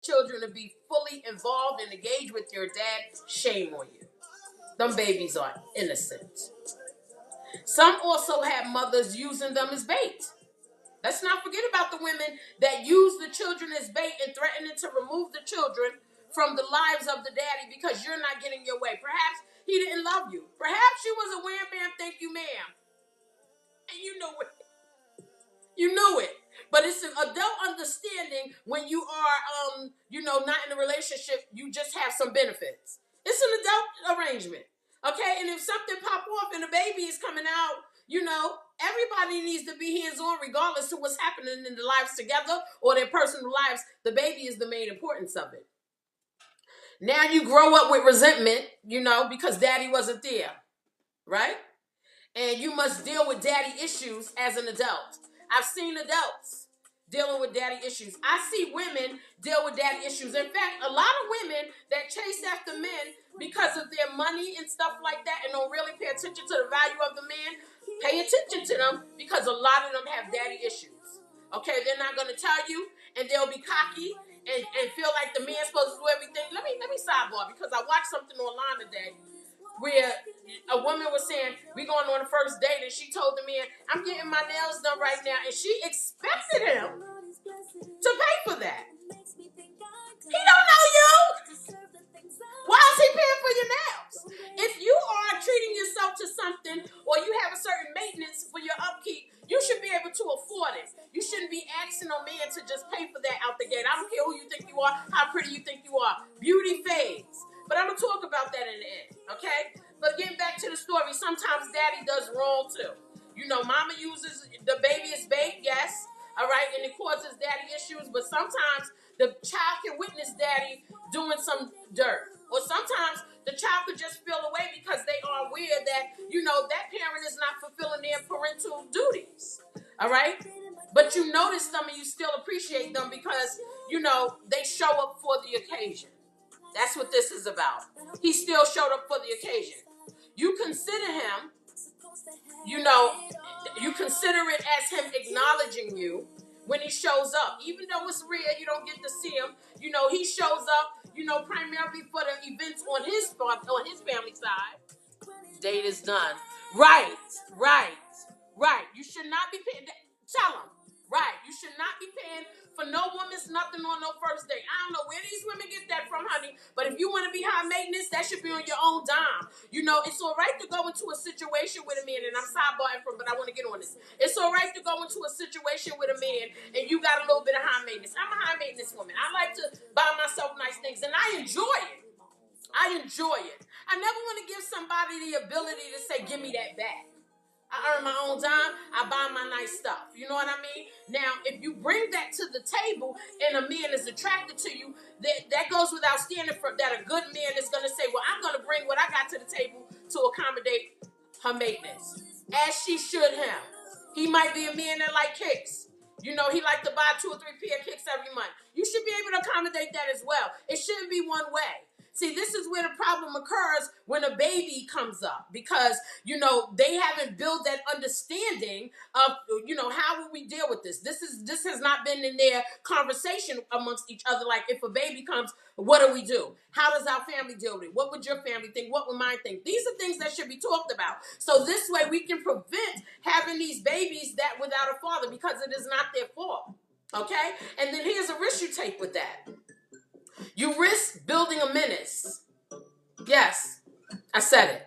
children to be fully involved and engaged with your dad, shame on you. Them babies are innocent. Some also have mothers using them as bait. Let's not forget about the women that use the children as bait and threatening to remove the children from the lives of the daddy because you're not getting your way. Perhaps he didn't love you. Perhaps you was a wham bam, thank you, ma'am. And you know it. You knew it. But it's an adult understanding when you are, not in a relationship, you just have some benefits. It's an adult arrangement. Okay? And if something pop off and a baby is coming out, everybody needs to be hands-on regardless to what's happening in their lives together or their personal lives. The baby is the main importance of it. Now you grow up with resentment, because daddy wasn't there. Right? And you must deal with daddy issues as an adult. I've seen adults dealing with daddy issues. I see women deal with daddy issues. In fact, a lot of women that chase after men because of their money and stuff like that and don't really pay attention to the value of the man, pay attention to them because a lot of them have daddy issues. Okay, they're not going to tell you, and they'll be cocky and feel like the man's supposed to do everything. Let me sidebar because I watched something online today where a woman was saying, we going on the first date, and she told the man, I'm getting my nails done right now, and she expected him to pay for that. He don't know you. Why is he paying for your nails? If you are treating yourself to something or you have a certain maintenance for your upkeep, you should be able to afford it. You shouldn't be asking a man to just pay for that out the gate. I don't care who you think you are, how pretty you think you are. Beauty fades. But I'm going to talk about that in the end, okay? But getting back to the story, sometimes daddy does wrong too. Mama uses the baby as bait, yes, all right, and it causes daddy issues. But sometimes the child can witness daddy doing some dirt. Or sometimes the child could just feel away because they are aware that, that parent is not fulfilling their parental duties, all right? But you notice them and you still appreciate them because, they show up for the occasion. That's what this is about. He still showed up for the occasion. You consider him, you consider it as him acknowledging you when he shows up. Even though it's rare, you don't get to see him. He shows up, primarily for the events on his family side. Date is done. Right. You should not be paying. Tell him. Right. You should not be paying for no woman's nothing on no first date. I don't know where these women get that from, honey. But if you want to be high maintenance, that should be on your own dime. It's all right to go into a situation with a man, and I'm sidebarring but I want to get on this. It's all right to go into a situation with a man, and you got a little bit of high maintenance. I'm a high maintenance woman. I like to buy myself nice things, and I enjoy it. I never want to give somebody the ability to say, give me that back. I earn my own dime. I buy my nice stuff. You know what I mean? Now, if you bring that to the table and a man is attracted to you, that goes without standing for that a good man is going to say, well, I'm going to bring what I got to the table to accommodate her maintenance. As she should him. He might be a man that like kicks. He like to buy 2 or 3 pair of kicks every month. You should be able to accommodate that as well. It shouldn't be one way. See, this is where the problem occurs when a baby comes up because, they haven't built that understanding of, how will we deal with this? This has not been in their conversation amongst each other. Like if a baby comes, what do we do? How does our family deal with it? What would your family think? What would mine think? These are things that should be talked about. So this way we can prevent having these babies that without a father because it is not their fault. Okay? And then here's a risk you take with that. You risk building a menace. Yes, I said it.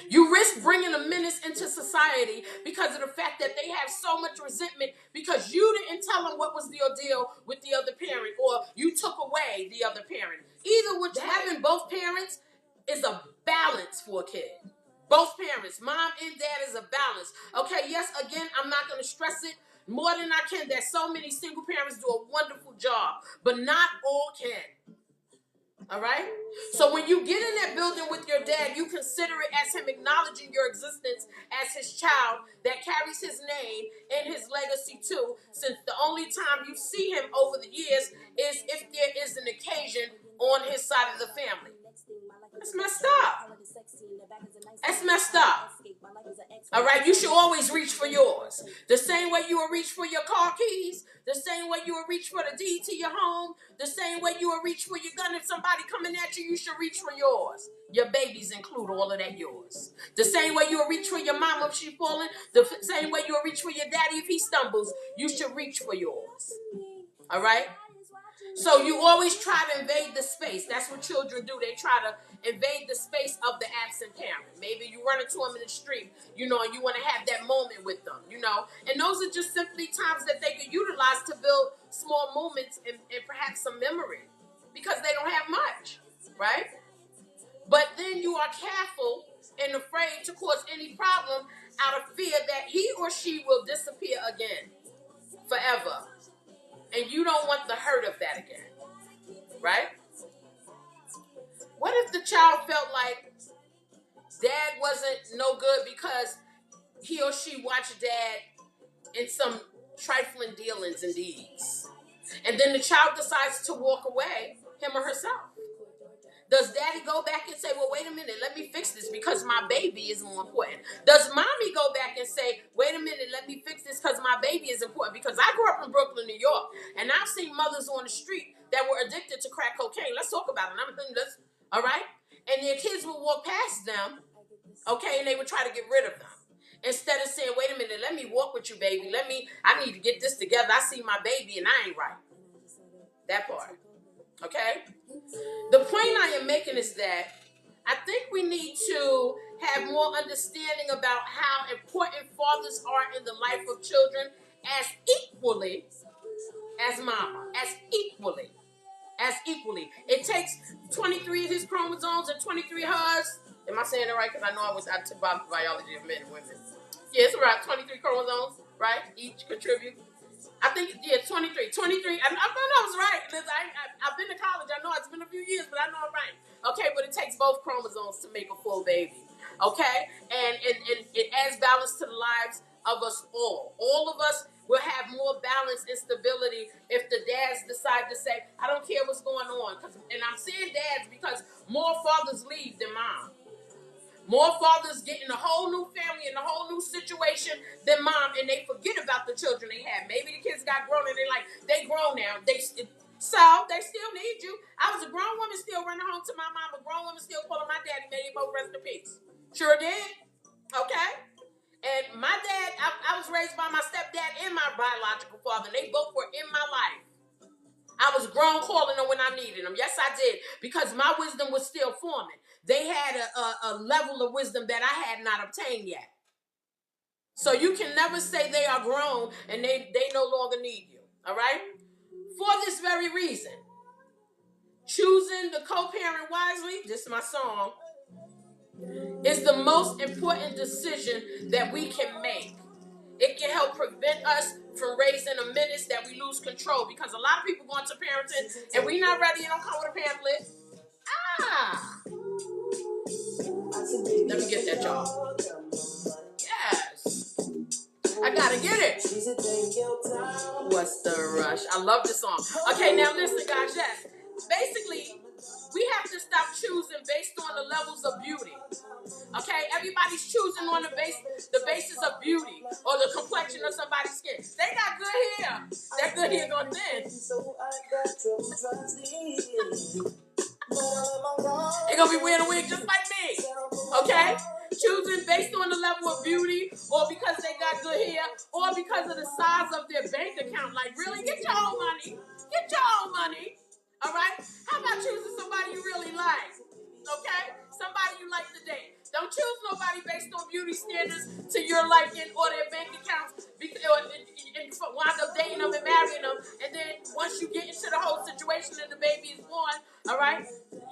You risk bringing a menace into society because of the fact that they have so much resentment because you didn't tell them what was the deal with the other parent or you took away the other parent. Either which having both parents is a balance for a kid. Both parents, mom and dad, is a balance. Okay, yes, again, I'm not going to stress it more than I can that so many single parents do a wonderful job, but not all can. All right? So when you get in that building with your dad, you consider it as him acknowledging your existence as his child that carries his name and his legacy too, since the only time you see him over the years is if there is an occasion on his side of the family. That's messed up. That's messed up. All right, you should always reach for yours. The same way you will reach for your car keys, The same way you will reach for the deed to your home. The same way you will reach for your gun. If somebody coming at you, you should reach for yours. Your babies include all of that yours. The same way you will reach for your mama if she's falling. The same way you will reach for your daddy if he stumbles. You should reach for yours. All right? So you always try to invade the space. That's what children do. They try to invade the space of the absent parent. Maybe you run into them in the street, and you want to have that moment with them, And those are just simply times that they could utilize to build small moments and perhaps some memory because they don't have much, right? But then you are careful and afraid to cause any problem out of fear that he or she will disappear again forever. And you don't want the hurt of that again, right? What if the child felt like dad wasn't no good because he or she watched dad in some trifling dealings and deeds? And then the child decides to walk away, him or herself. Does daddy go back and say, well, wait a minute, let me fix this because my baby is more important? Does mommy go back and say, wait a minute, let me fix this because my baby is important? Because I grew up in Brooklyn, New York, and I've seen mothers on the street that were addicted to crack cocaine. Let's talk about it. All right? And their kids would walk past them, okay, and they would try to get rid of them. Instead of saying, wait a minute, let me walk with you, baby. I need to get this together. I see my baby and I ain't right. That part. Okay? The point I am making is that I think we need to have more understanding about how important fathers are in the life of children as equally as mama. As equally. It takes 23 of his chromosomes and 23 of hers. Am I saying it right? Because I know I took biology of men and women. Yeah, it's right. 23 chromosomes, right? Each contribute. I think, 23. I know I was right. I've been to college. I know it's been a few years, but I know I'm right. Okay, but it takes both chromosomes to make a full baby. Okay? And it adds balance to the lives of us all. All of us will have more balance and stability if the dads decide to say, I don't care what's going on. And I'm saying dads because more fathers leave than mom. More fathers get in a whole new family and a whole new situation than mom, and they forget about the children they had. Maybe the kids got grown and they grown now. They still need you. I was a grown woman still running home to my mom, a grown woman still calling my daddy. May they both rest in peace. Sure did. Okay? And my dad, I was raised by my stepdad and my biological father. They both were in my life. I was grown calling them when I needed them. Yes, I did. Because my wisdom was still forming. They had a level of wisdom that I had not obtained yet. So you can never say they are grown and they no longer need you. All right? For this very reason, choosing the co-parent wisely, this is my song, is the most important decision that we can make. It can help prevent us from raising a menace that we lose control, because a lot of people go into parenting and we not ready and don't come with a pamphlet. Let me get that, y'all. Yes. I gotta get it. What's the rush? I love this song. Okay, now listen, guys. Yes. Basically, we have to stop choosing based on the levels of beauty. Okay, everybody's choosing on the basis of beauty or the complexion of somebody's skin. They got good hair. That good hair gonna thin. They're gonna be wearing a wig just like me. Okay? Choosing based on the level of beauty, or because they got good hair, or because of the size of their bank account. Like, really? Get your own money. Get your own money. All right? How about choosing somebody you really like? Okay? Somebody you like to date. Don't choose nobody based on beauty standards to your liking or their bank accounts, and wind up dating them and marrying them. And then once you get into the whole situation and the baby is born, all right,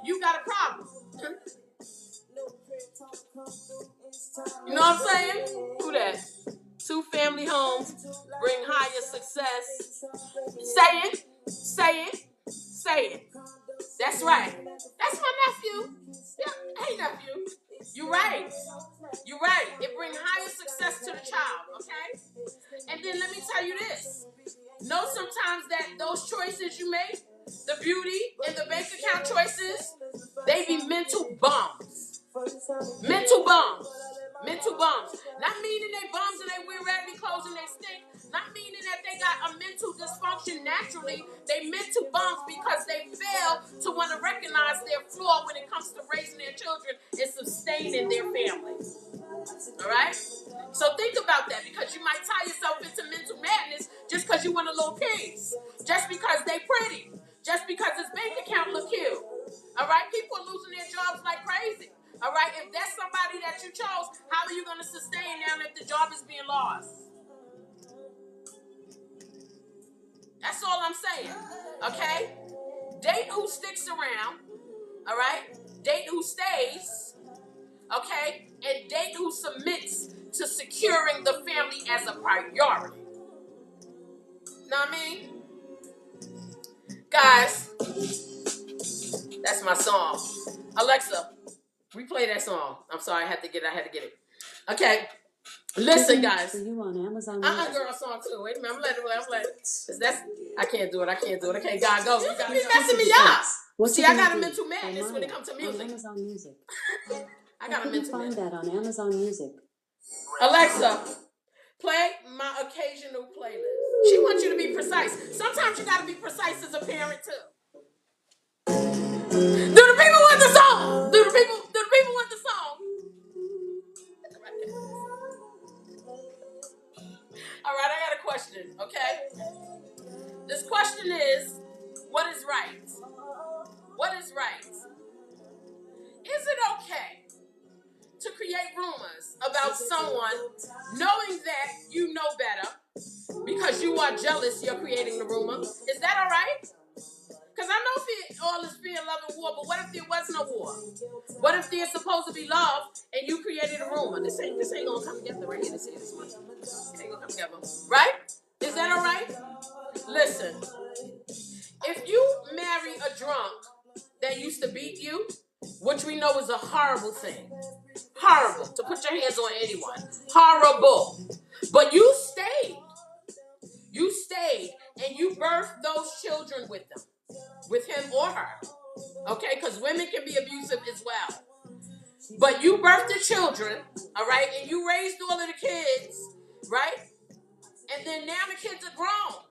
you got a problem. You know what I'm saying? Who that? 2 family homes bring higher success. Say it. Say it. Say it. That's right. That's my nephew. Yeah. Hey, nephew. You're right. You're right. It brings higher success to the child, okay? And then let me tell you this. Know sometimes that those choices you make, the beauty and the bank account choices, they be mental bums. Mental bums. Mental bums. Not meaning they bums and they wear raggedy clothes and they stink. Not meaning that they got a mental dysfunction naturally. They mental bums because they fail to want to recognize their flaw when it comes to raising their children and sustaining their families. All right? So think about that, because you might tie yourself into mental madness just because you want a little piece. Just because they pretty. Just because his bank account look cute. All right? People are losing their jobs like crazy. All right? If that's somebody that you chose, how are you going to sustain now if the job is being lost? That's all I'm saying. Okay? Date who sticks around. All right? Date who stays. Okay? And date who submits to securing the family as a priority. Know what I mean? Guys, that's my song. Alexa, replay that song. I'm sorry, I had to get it. Okay. Listen, guys. For you on Amazon girl song too. Wait a minute, I'm letting I can't do it. Okay, God, go. You be messing me up. See, I got a mental madness when it comes to music. On Amazon Music. I got a mental madness. Find that on Amazon Music. Alexa, play my occasional playlist. She wants you to be precise. Sometimes you gotta be precise as a parent too. Do the people want the song? Do the people want the song? All right, I got a question, okay? This question is, what is right? What is right? Is it okay to create rumors about someone knowing that you know better because you are jealous you're creating the rumor? Is that all right? Because I know all is fear, love, and war, but what if there was no war? What if there's supposed to be love and you created a rumor? This ain't gonna come together right here. This one. It ain't gonna come together. Right? Is that all right? Listen, if you marry a drunk that used to beat you, which we know is a horrible thing. Horrible. To put your hands on anyone. Horrible. But you stayed. You stayed and you birthed those children with them. With him or her. Okay? Because women can be abusive as well. But you birthed the children, all right? And you raised all of the kids, right? And then now the kids are grown.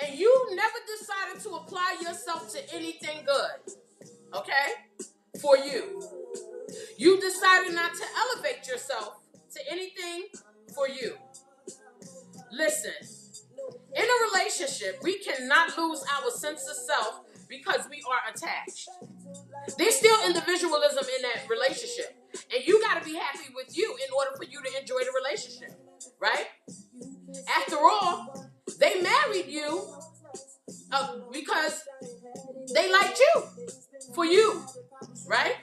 And you never decided to apply yourself to anything good. Okay? For you. You decided not to elevate yourself to anything for you. Listen. In a relationship, we cannot lose our sense of self because we are attached. There's still individualism in that relationship. And you got to be happy with you in order for you to enjoy the relationship. Right? After all, they married you because they liked you. For you. Right?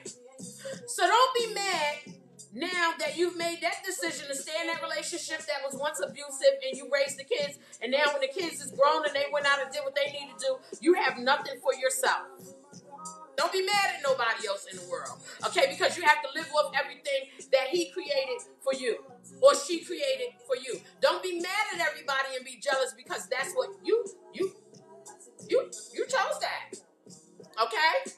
So don't be mad now that you've made that decision to stay in that relationship that was once abusive and you raised the kids, and now when the kids is grown and they went out and did what they need to do, you have nothing for yourself. Don't be mad at nobody else in the world, okay? Because you have to live off everything that he created for you or she created for you. Don't be mad at everybody and be jealous because that's what you chose that, okay?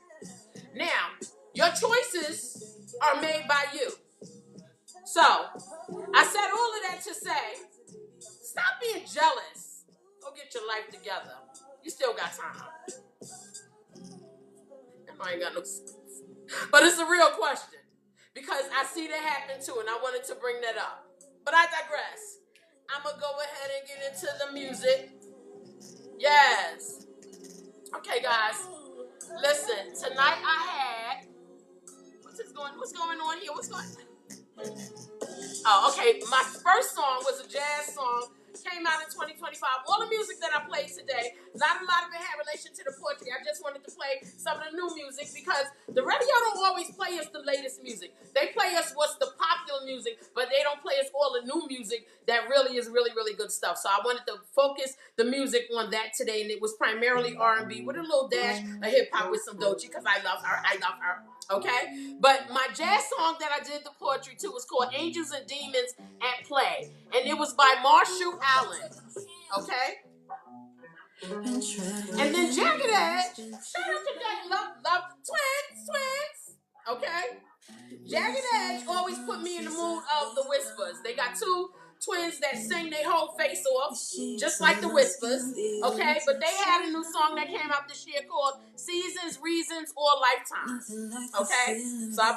Now, your choices are made by you. So, I said all of that to say, stop being jealous. Go get your life together. You still got time. I ain't got no sense. But it's a real question. Because I see that happen too, and I wanted to bring that up. But I digress. I'm going to go ahead and get into the music. Yes. Okay, guys. Listen, tonight I had... What's going on here? What's going on? Oh, okay. My first song was a jazz song. Came out in 2025. All the music that I played today, not a lot of it had relation to the poetry. I just wanted to play some of the new music because the radio don't always play us the latest music. They play us what's the popular music, but they don't play us all the new music that really is really, really good stuff. So I wanted to focus the music on that today, and it was primarily R&B with a little dash of hip-hop with some Doechii because I love her. Okay? But my jazz song that I did the poetry to was called Angels and Demons at Play. And it was by Marshall Allen. Okay? And then Jagged Edge. Shout out to Jagged Love Twins. Okay? Jagged Edge always put me in the mood of the Whispers. They got two twins that sing their whole face off, just like the Whispers. Okay, but they had a new song that came out this year called Seasons, Reasons, or Lifetimes. Okay, so I